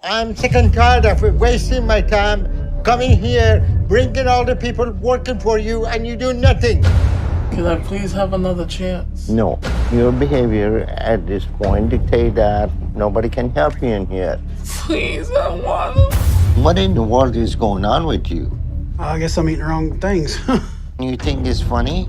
I'm sick and tired of wasting my time coming here, bringing all the people working for you, and you do nothing. Can I please have another chance? No, your behavior at this point dictates that nobody can help you in here. Please, I want to. What in the world is going on with you? I guess I'm eating the wrong things. You think it's funny?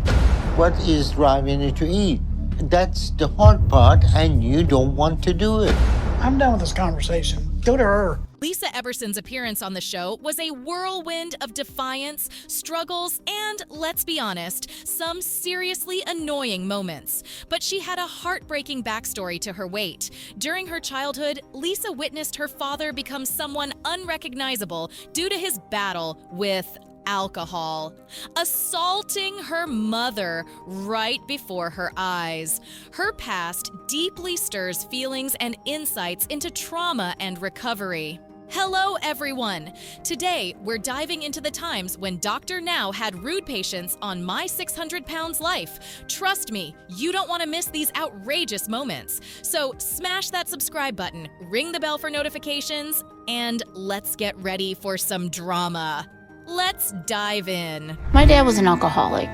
What is driving you to eat? That's the hard part, and you don't want to do it. I'm done with this conversation. Go to her. Lisa Eberson's appearance on the show was a whirlwind of defiance, struggles, and, let's be honest, some seriously annoying moments. But she had a heartbreaking backstory to her weight. During her childhood, Lisa witnessed her father become someone unrecognizable due to his battle with alcohol, assaulting her mother right before her eyes. Her past deeply stirs feelings and insights into trauma and recovery. Hello, everyone. Today, we're diving into the times when Dr. Now had rude patients on My 600 Pounds Life. Trust me, you don't want to miss these outrageous moments. So smash that subscribe button, ring the bell for notifications, and let's get ready for some drama. Let's dive in. My dad was an alcoholic.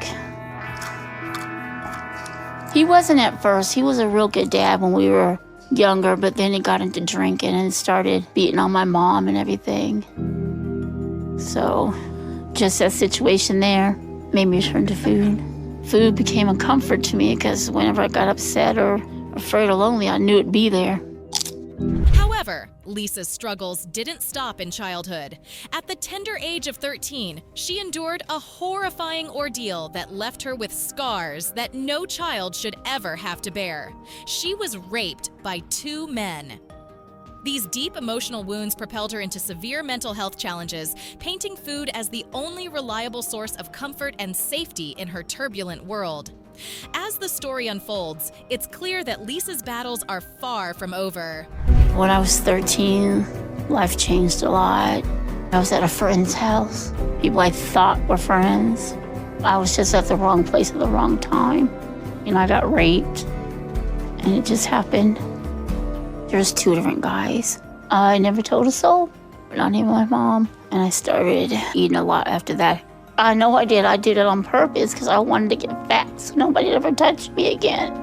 He wasn't at first. He was a real good dad when we were younger, but then he got into drinking and started beating on my mom and everything. So just that situation there made me turn to food. Food became a comfort to me because whenever I got upset or afraid or lonely, I knew it'd be there. However, Lisa's struggles didn't stop in childhood. At the tender age of 13, she endured a horrifying ordeal that left her with scars that no child should ever have to bear. She was raped by 2 men. These deep emotional wounds propelled her into severe mental health challenges, painting food as the only reliable source of comfort and safety in her turbulent world. As the story unfolds, it's clear that Lisa's battles are far from over. When I was 13, life changed a lot. I was at a friend's house. People I thought were friends. I was just at the wrong place at the wrong time. I got raped, and it just happened. There was 2 different guys. I never told a soul, not even my mom. And I started eating a lot after that. I know I did. I did it on purpose because I wanted to get fat so nobody ever touched me again.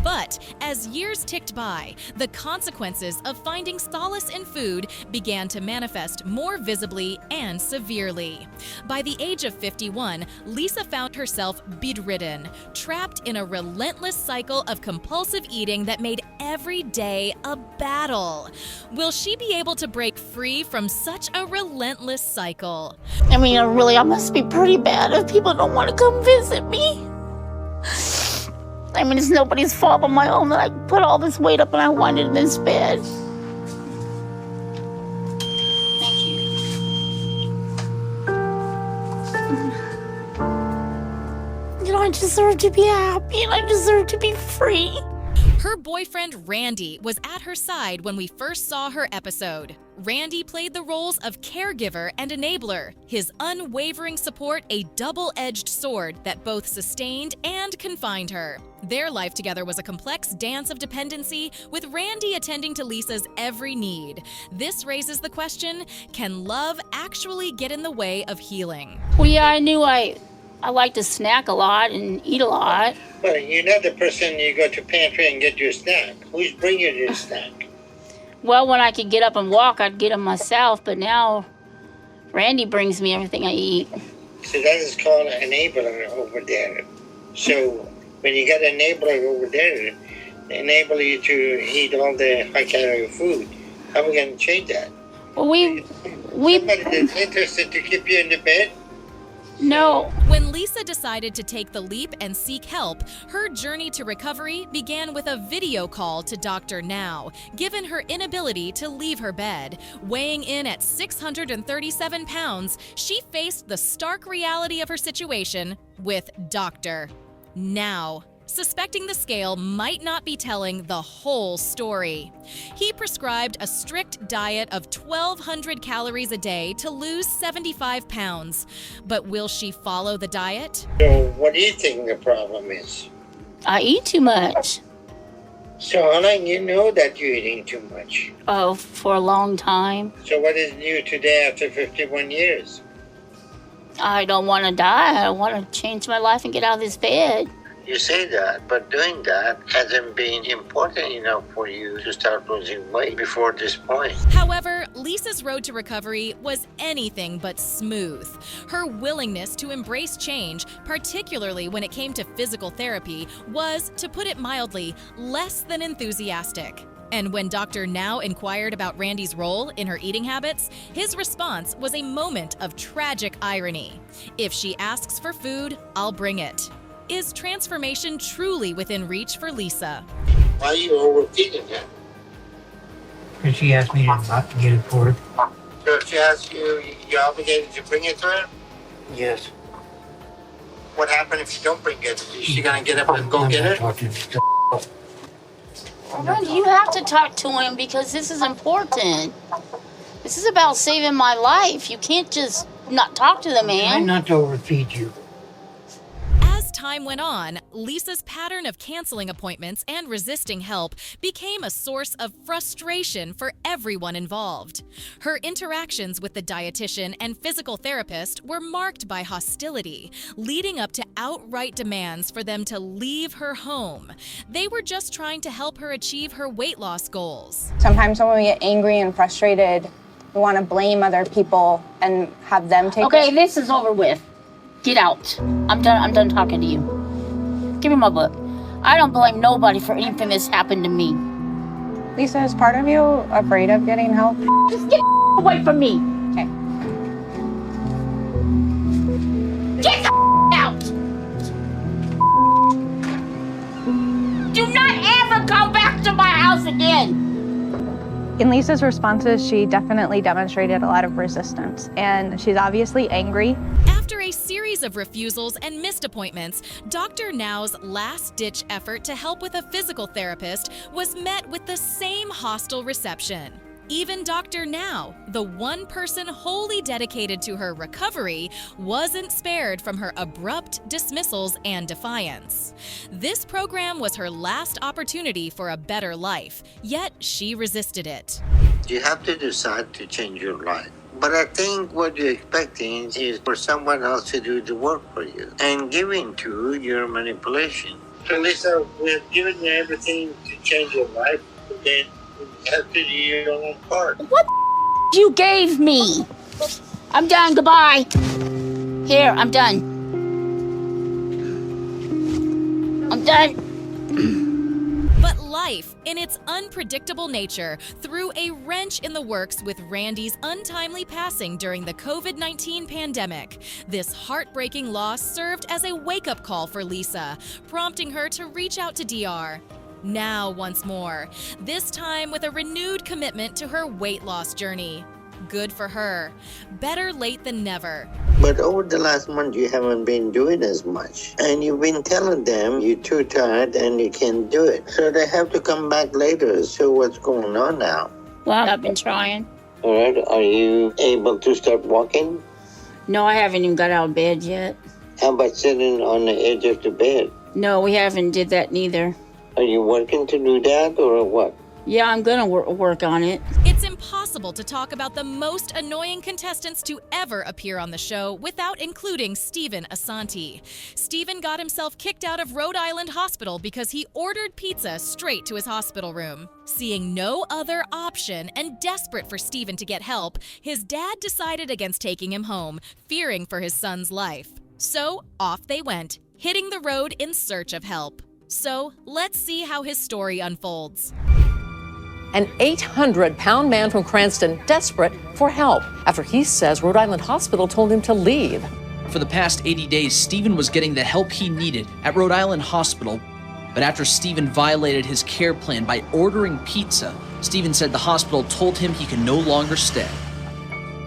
But as years ticked by, the consequences of finding solace in food began to manifest more visibly and severely. By the age of 51, Lisa found herself bedridden, trapped in a relentless cycle of compulsive eating that made every day a battle. Will she be able to break free from such a relentless cycle? I must be pretty bad if people don't want to come visit me. It's nobody's fault but my own that I put all this weight up and I wanted in this bed. Thank you. I deserve to be happy and I deserve to be free. Her boyfriend, Randy, was at her side when we first saw her episode. Randy played the roles of caregiver and enabler, his unwavering support a double-edged sword that both sustained and confined her. Their life together was a complex dance of dependency, with Randy attending to Lisa's every need. This raises the question, can love actually get in the way of healing? Well, yeah, I knew I like to snack a lot and eat a lot. But you're not the person you go to pantry and get your snack. Who's bringing you your snack? Well, when I could get up and walk, I'd get them myself, but now Randy brings me everything I eat. So that is called an enabler over there. So when you got an enabler over there, they enable you to eat all the high-calorie food. How are we going to change that? Well, we Somebody that's interested to keep you in the bed? no. When Lisa decided to take the leap and seek help, her journey to recovery began with a video call to Dr. Now, given her inability to leave her bed. Weighing in at 637 pounds, she faced the stark reality of her situation with Dr. Now. Suspecting the scale might not be telling the whole story. He prescribed a strict diet of 1,200 calories a day to lose 75 pounds. But will she follow the diet? So what do you think the problem is? I eat too much. So how long you know that you're eating too much? Oh, for a long time. So what is new today after 51 years? I don't want to die. I want to change my life and get out of this bed. You say that, but doing that hasn't been important enough for you to start losing weight before this point. However, Lisa's road to recovery was anything but smooth. Her willingness to embrace change, particularly when it came to physical therapy, was, to put it mildly, less than enthusiastic. And when Dr. Now inquired about Randy's role in her eating habits, his response was a moment of tragic irony. If she asks for food, I'll bring it. Is transformation truly within reach for Lisa? Why are you overfeeding her? Because she asked me not to get it for her. So if she asks you, you're obligated to bring it to her? Yes. What happens if you don't bring it? Is she gonna get up and go get it? Randy, you have to talk to him because this is important. This is about saving my life. You can't just not talk to the I'm man. not to overfeed you. As time went on, Lisa's pattern of canceling appointments and resisting help became a source of frustration for everyone involved. Her interactions with the dietitian and physical therapist were marked by hostility, leading up to outright demands for them to leave her home. They were just trying to help her achieve her weight loss goals. Sometimes when we get angry and frustrated, we want to blame other people and have them take Okay, this is over with. Get out. I'm done talking to you. Give me my book. I don't blame nobody for anything that's happened to me. Lisa, is part of you afraid of getting help? Just get away from me. Okay. Get the out. Do not ever come back to my house again. In Lisa's responses, she definitely demonstrated a lot of resistance, and she's obviously angry. After a series of refusals and missed appointments, Dr. Now's last-ditch effort to help with a physical therapist was met with the same hostile reception. Even Dr. Now, the one person wholly dedicated to her recovery, wasn't spared from her abrupt dismissals and defiance. This program was her last opportunity for a better life, yet she resisted it. You have to decide to change your life. But I think what you're expecting is for someone else to do the work for you and giving to your manipulation. So Lisa, we have given you everything to change your life, but then you have to do your own part. What you gave me? I'm done. Goodbye. Here, I'm done. I'm done. But life, in its unpredictable nature, threw a wrench in the works with Randy's untimely passing during the COVID-19 pandemic. This heartbreaking loss served as a wake-up call for Lisa, prompting her to reach out to DR. Now once more, this time with a renewed commitment to her weight loss journey. Good for her. Better late than never. But over the last month, you haven't been doing as much. And you've been telling them you're too tired and you can't do it. So they have to come back later. So what's going on now? Well, I've been trying. All right, are you able to start walking? No, I haven't even got out of bed yet. How about sitting on the edge of the bed? No, we haven't did that neither. Are you working to do that or what? Yeah, I'm gonna work on it. It's impossible to talk about the most annoying contestants to ever appear on the show without including Stephen Asante. Stephen got himself kicked out of Rhode Island Hospital because he ordered pizza straight to his hospital room. Seeing no other option and desperate for Stephen to get help, his dad decided against taking him home, fearing for his son's life. So off they went, hitting the road in search of help. So let's see how his story unfolds. An 800-pound man from Cranston desperate for help after he says Rhode Island Hospital told him to leave. For the past 80 days, Stephen was getting the help he needed at Rhode Island Hospital. But after Stephen violated his care plan by ordering pizza, Stephen said the hospital told him he can no longer stay.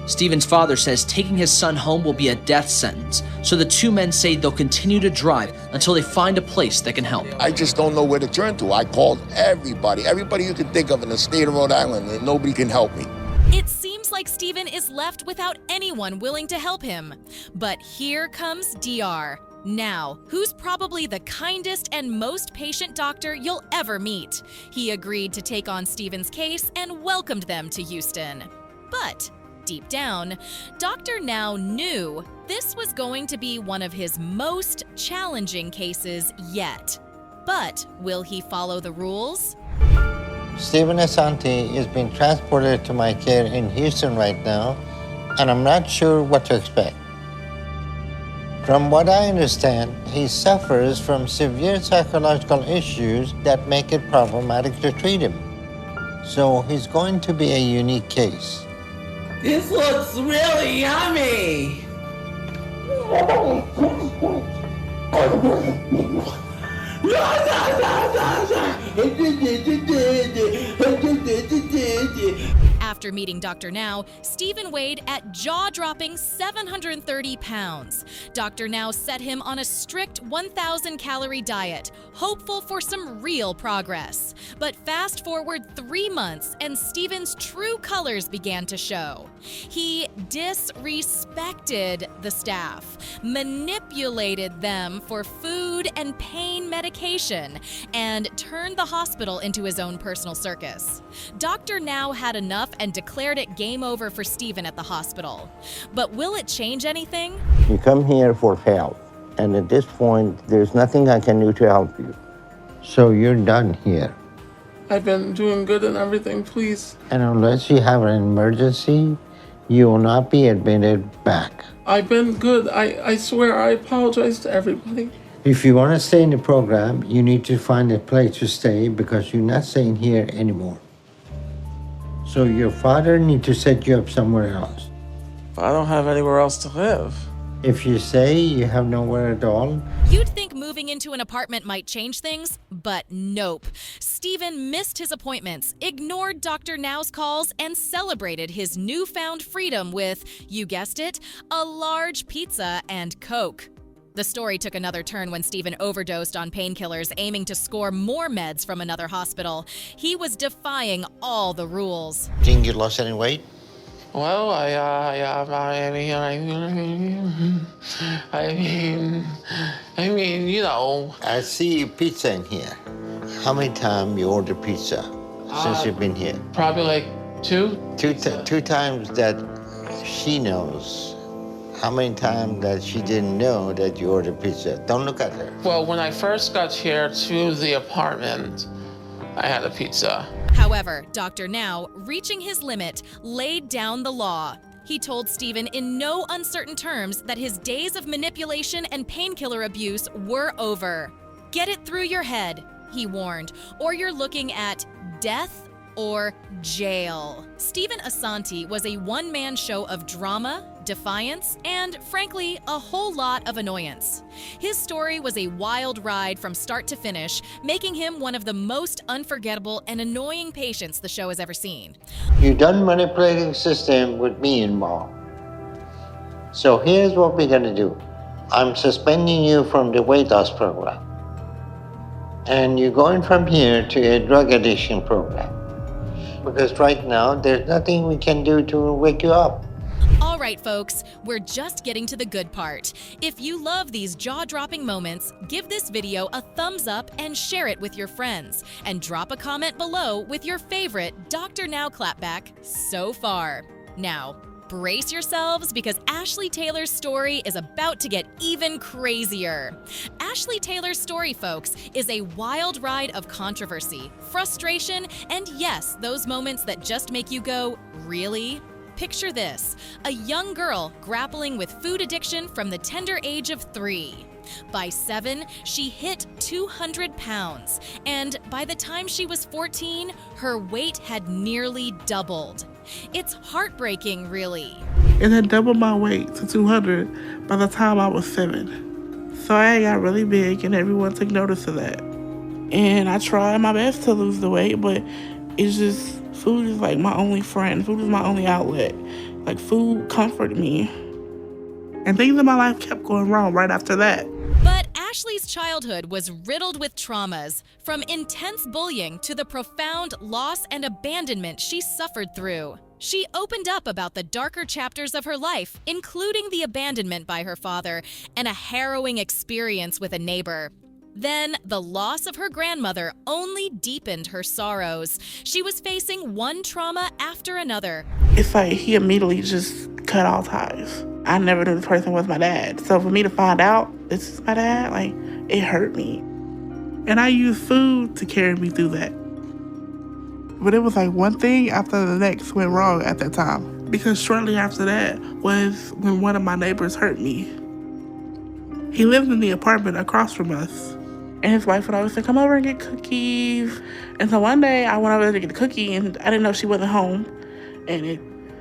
Stephen's father says taking his son home will be a death sentence, so the two men say they'll continue to drive until they find a place that can help. I just don't know where to turn to. I called everybody you could think of in the state of Rhode Island, and nobody can help me. It seems like Stephen is left without anyone willing to help him. But here comes DR. Now, who's probably the kindest and most patient doctor you'll ever meet? He agreed to take on Steven's case and welcomed them to Houston. But deep down, Dr. Now knew this was going to be one of his most challenging cases yet. But will he follow the rules? Steven Asante is being transported to my care in Houston right now, and I'm not sure what to expect. From what I understand, he suffers from severe psychological issues that make it problematic to treat him. So he's going to be a unique case. This looks really yummy. After meeting Dr. Now, Steven weighed at jaw-dropping 730 pounds. Dr. Now set him on a strict 1,000-calorie diet, hopeful for some real progress. But fast forward 3 months, and Steven's true colors began to show. He disrespected the staff, manipulated them for food and pain medication, and turned the hospital into his own personal circus. Dr. Now had enough and declared it game over for Steven at the hospital. But will it change anything? You come here for help, and at this point, there's nothing I can do to help you. So you're done here. I've been doing good and everything, please. And unless you have an emergency, you will not be admitted back. I've been good. I swear I apologize to everybody. If you want to stay in the program, you need to find a place to stay because you're not staying here anymore. So your father needs to set you up somewhere else. But I don't have anywhere else to live. If you say you have nowhere at all, You'd think moving into an apartment might change things, but nope. Steven missed his appointments, ignored Dr. Now's calls, and celebrated his newfound freedom with, you guessed it, a large pizza and Coke. The story took another turn when Steven overdosed on painkillers, aiming to score more meds from another hospital. He was defying all the rules. think you lost any weight? Well, I mean, you know. I see pizza in here. How many times you order pizza since you've been here? Probably like two. Two times that she knows. How many times that she didn't know that you ordered pizza? Don't look at her. Well, when I first got here to the apartment, I had a pizza. However, Dr. Now, reaching his limit, laid down the law. He told Steven in no uncertain terms that his days of manipulation and painkiller abuse were over. Get it through your head, he warned, or you're looking at death or jail. Steven Asante was a one-man show of drama, defiance, and frankly, a whole lot of annoyance. His story was a wild ride from start to finish, making him one of the most unforgettable and annoying patients the show has ever seen. You've done manipulating the system with me involved. So here's what we're gonna do. I'm suspending you from the weight loss program. And you're going from here to a drug addiction program. Because right now, there's nothing we can do to wake you up. All right, folks, we're just getting to the good part. If you love these jaw-dropping moments, give this video a thumbs up and share it with your friends. And drop a comment below with your favorite Dr. Now clapback so far. Now, brace yourselves because Ashley Taylor's story is about to get even crazier. Ashley Taylor's story, folks, is a wild ride of controversy, frustration, and yes, those moments that just make you go, really? Picture this, a young girl grappling with food addiction from the tender age of 3. By 7, she hit 200 pounds, and by the time she was 14, her weight had nearly doubled. It's heartbreaking, really. It had doubled my weight to 200 by the time I was 7. So I got really big and everyone took notice of that. And I tried my best to lose the weight, but it's just, food is like my only friend. Food is my only outlet. Like, food comforted me. And things in my life kept going wrong right after that. But Ashley's childhood was riddled with traumas, from intense bullying to the profound loss and abandonment she suffered through. She opened up about the darker chapters of her life, including the abandonment by her father and a harrowing experience with a neighbor. Then, the loss of her grandmother only deepened her sorrows. She was facing one trauma after another. It's like he immediately just cut all ties. I never knew this person was my dad. So for me to find out this is my dad, like, it hurt me. And I used food to carry me through that. But it was like one thing after the next went wrong at that time. Because shortly after that was when one of my neighbors hurt me. He lived in the apartment across from us. And his wife would always say, come over and get cookies. And so one day I went over there to get a cookie and I didn't know she wasn't home. And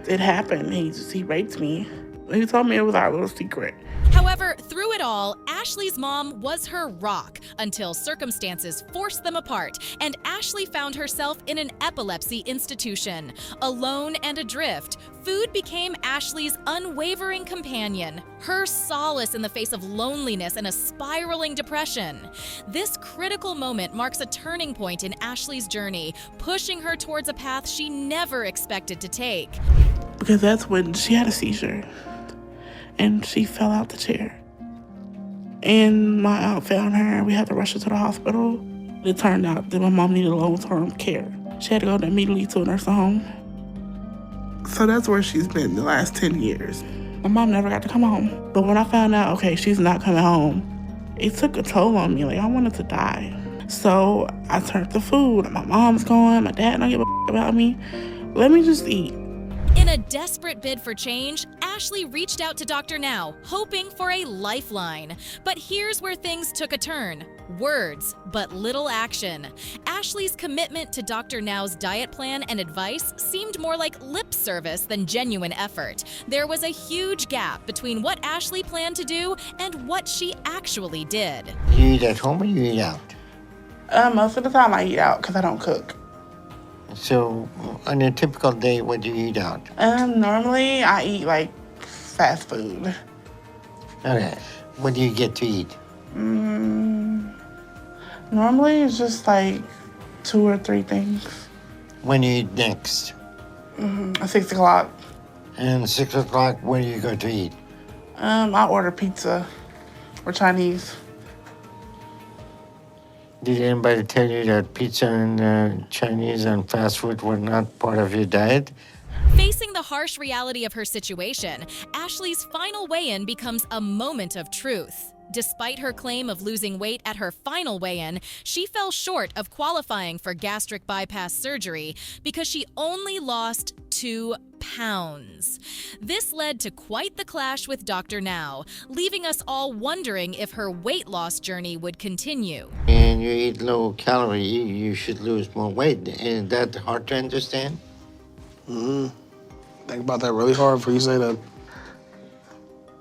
it happened. He raped me. He told me it was our little secret. However, through it all, Ashley's mom was her rock until circumstances forced them apart, and Ashley found herself in an epilepsy institution. Alone and adrift, food became Ashley's unwavering companion, her solace in the face of loneliness and a spiraling depression. This critical moment marks a turning point in Ashley's journey, pushing her towards a path she never expected to take. Because that's when she had a seizure. And she fell out the chair. And my aunt found her, and we had to rush her to the hospital. It turned out that my mom needed long-term care. She had to go immediately to a nursing home. So that's where she's been the last 10 years. My mom never got to come home. But when I found out, okay, she's not coming home, it took a toll on me. Like, I wanted to die. So I turned to food. My mom's gone. My dad don't give a about me. Let me just eat. In a desperate bid for change, Ashley reached out to Dr. Now, hoping for a lifeline. But here's where things took a turn. Words, but little action. Ashley's commitment to Dr. Now's diet plan and advice seemed more like lip service than genuine effort. There was a huge gap between what Ashley planned to do and what she actually did. You eat at home or you eat out? Most of the time I eat out because I don't cook. So, on a typical day, what do you eat out? Normally I eat like fast food. Okay. What do you get to eat? Normally it's just like 2 or 3 things. When do you eat next? At 6 o'clock. And 6 o'clock, where do you go to eat? I order pizza or Chinese. Did anybody tell you that pizza and Chinese and fast food were not part of your diet? Facing the harsh reality of her situation, Ashley's final weigh-in becomes a moment of truth. Despite her claim of losing weight at her final weigh-in, she fell short of qualifying for gastric bypass surgery because she only lost 2 pounds. This led to quite the clash with Dr. Now, leaving us all wondering if her weight loss journey would continue. And you eat low calorie, you should lose more weight. Is that hard to understand? Think about that really hard before you say that.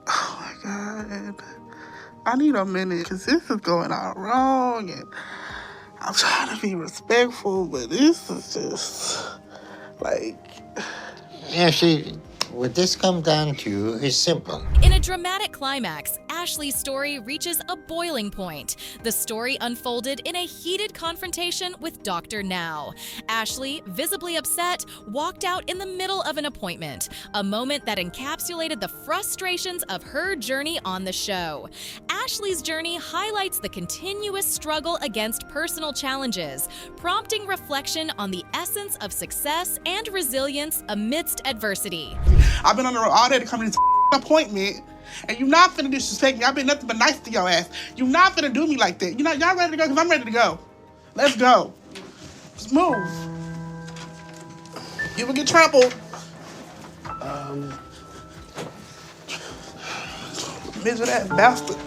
Oh my God. I need a minute because this is going all wrong and I'm trying to be respectful, but this is just like... Actually, what this comes down to is simple. In a dramatic climax, Ashley's story reaches a boiling point. The story unfolded in a heated confrontation with Dr. Now. Ashley, visibly upset, walked out in the middle of an appointment, a moment that encapsulated the frustrations of her journey on the show. Ashley's journey highlights the continuous struggle against personal challenges, prompting reflection on the essence of success and resilience amidst adversity. I've been on the road all day to come to this appointment, and you're not finna disrespect me. I've been nothing but nice to your ass. You're not finna do me like that. You know, y'all ready to go? Because I'm ready to go. Let's go. Just move. You will get trampled. Midget ass bastard.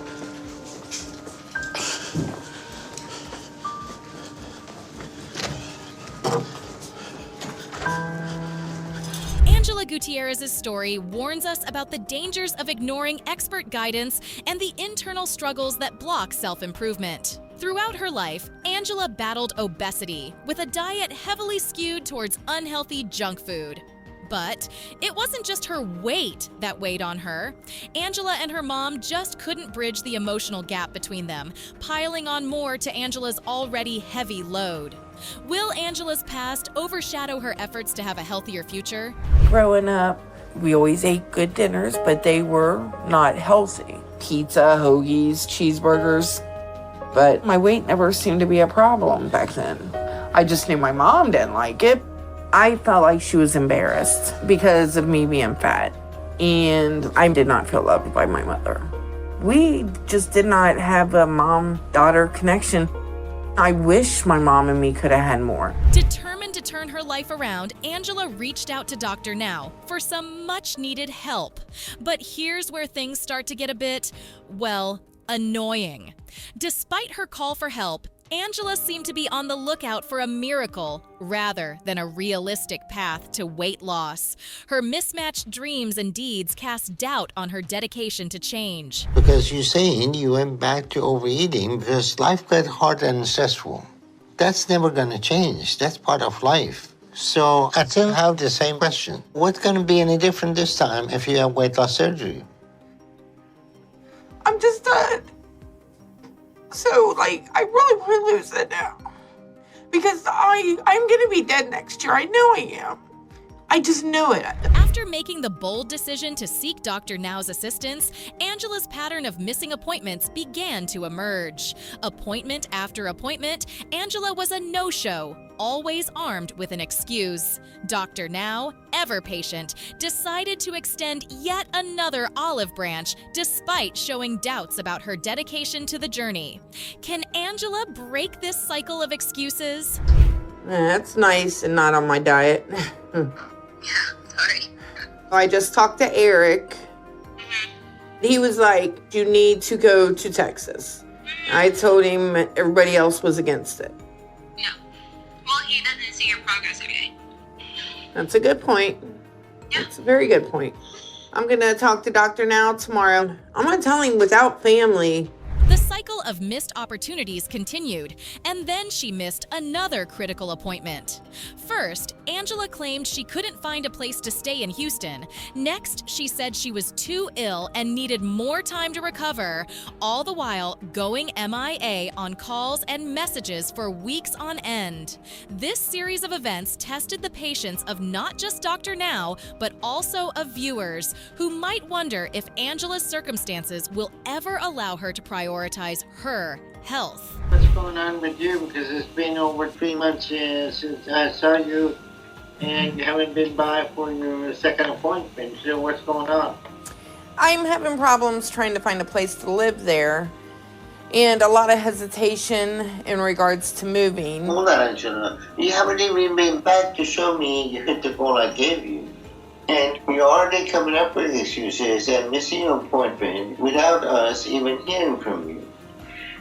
Angela Gutierrez's story warns us about the dangers of ignoring expert guidance and the internal struggles that block self-improvement. Throughout her life, Angela battled obesity with a diet heavily skewed towards unhealthy junk food. But it wasn't just her weight that weighed on her. Angela and her mom just couldn't bridge the emotional gap between them, piling on more to Angela's already heavy load. Will Angela's past overshadow her efforts to have a healthier future? Growing up, we always ate good dinners, but they were not healthy. Pizza, hoagies, cheeseburgers. But my weight never seemed to be a problem back then. I just knew my mom didn't like it. I felt like she was embarrassed because of me being fat, and I did not feel loved by my mother. We just did not have a mom-daughter connection. I wish my mom and me could have had more. Determined to turn her life around, Angela reached out to Dr. Now for some much-needed help. But here's where things start to get a bit, well, annoying. Despite her call for help, Angela seemed to be on the lookout for a miracle rather than a realistic path to weight loss. Her mismatched dreams and deeds cast doubt on her dedication to change. Because you're saying you went back to overeating because life got hard and stressful. That's never going to change. That's part of life. So I still have the same question. What's going to be any different this time if you have weight loss surgery? I'm just done. So, I really want to lose it now. Because I'm going to be dead next year. I know I am. I just know it. After making the bold decision to seek Dr. Now's assistance, Angela's pattern of missing appointments began to emerge. Appointment after appointment, Angela was a no-show, always armed with an excuse. Dr. Now, ever patient, decided to extend yet another olive branch despite showing doubts about her dedication to the journey. Can Angela break this cycle of excuses? That's nice and not on my diet. Sorry. I just talked to Eric. He was like, you need to go to Texas. I told him everybody else was against it. No. Well, he doesn't see your progress every day. That's a good point. That's a very good point. I'm going to talk to Dr. Now tomorrow. I'm going to tell him without family. The cycle of missed opportunities continued, and then she missed another critical appointment. First, Angela claimed she couldn't find a place to stay in Houston. Next, she said she was too ill and needed more time to recover, all the while going MIA on calls and messages for weeks on end. This series of events tested the patience of not just Dr. Now, but also of viewers who might wonder if Angela's circumstances will ever allow her to prioritize her health. What's going on with you? Because it's been over 3 months since I saw you, and you haven't been by for your second appointment. So what's going on? I'm having problems trying to find a place to live there, and a lot of hesitation in regards to moving. Hold on, Angela. You haven't even been back to show me you hit the goal I gave you. And you're already coming up with excuses and missing your appointment without us even hearing from you.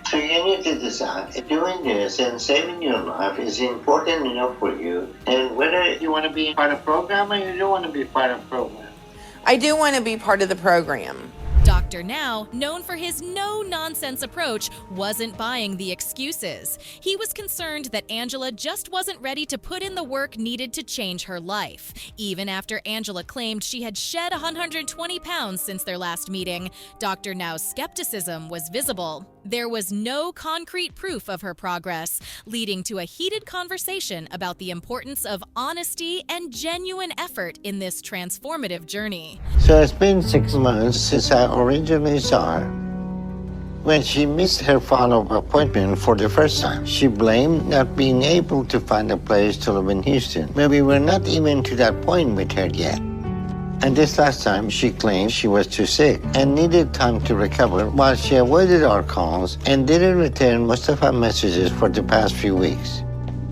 So you need to decide if doing this and saving your life is important enough for you, and whether you want to be part of the program or you don't want to be part of the program. I do want to be part of the program. Dr. Now, known for his no-nonsense approach, wasn't buying the excuses. He was concerned that Angela just wasn't ready to put in the work needed to change her life. Even after Angela claimed she had shed 120 pounds since their last meeting, Dr. Now's skepticism was visible. There was no concrete proof of her progress, leading to a heated conversation about the importance of honesty and genuine effort in this transformative journey. So it's been 6 months since I originally saw her. When she missed her follow-up appointment for the first time, she blamed not being able to find a place to live in Houston. But we were not even to that point with her yet. And this last time, she claimed she was too sick and needed time to recover while she avoided our calls and didn't return most of our messages for the past few weeks.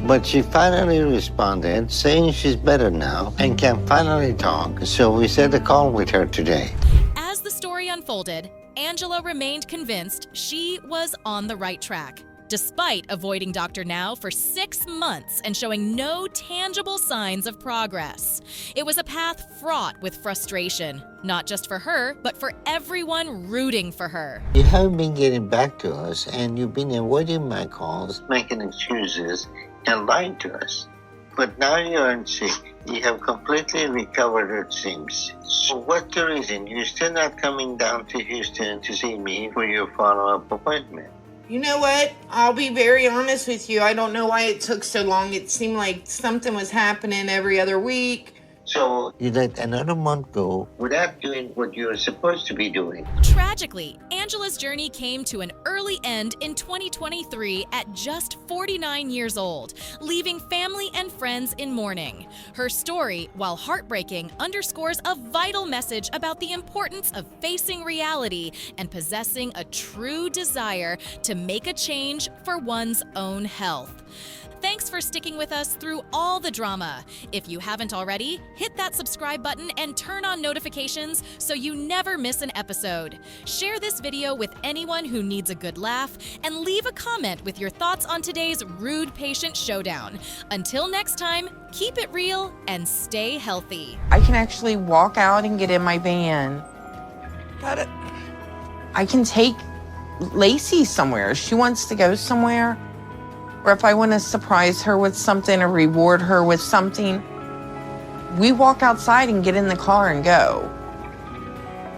But she finally responded, saying she's better now and can finally talk, so we set a call with her today. As the story unfolded, Angela remained convinced she was on the right track, despite avoiding Dr. Now for 6 months and showing no tangible signs of progress. It was a path fraught with frustration, not just for her, but for everyone rooting for her. You haven't been getting back to us, and you've been avoiding my calls, making excuses, and lying to us. But now you aren't sick. You have completely recovered, it seems. So what's the reason you're still not coming down to Houston to see me for your follow-up appointment? You know what? I'll be very honest with you. I don't know why it took so long. It seemed like something was happening every other week. So you let another month go without doing what you're supposed to be doing. Tragically, Angela's journey came to an early end in 2023 at just 49 years old, leaving family and friends in mourning. Her story, while heartbreaking, underscores a vital message about the importance of facing reality and possessing a true desire to make a change for one's own health. Thanks for sticking with us through all the drama. If you haven't already, hit that subscribe button and turn on notifications so you never miss an episode. Share this video with anyone who needs a good laugh and leave a comment with your thoughts on today's Rude Patient Showdown. Until next time, keep it real and stay healthy. I can actually walk out and get in my van. I can take Lacey somewhere. She wants to go somewhere. Or if I want to surprise her with something or reward her with something, we walk outside and get in the car and go.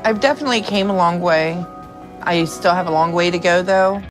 I've definitely came a long way. I still have a long way to go, though.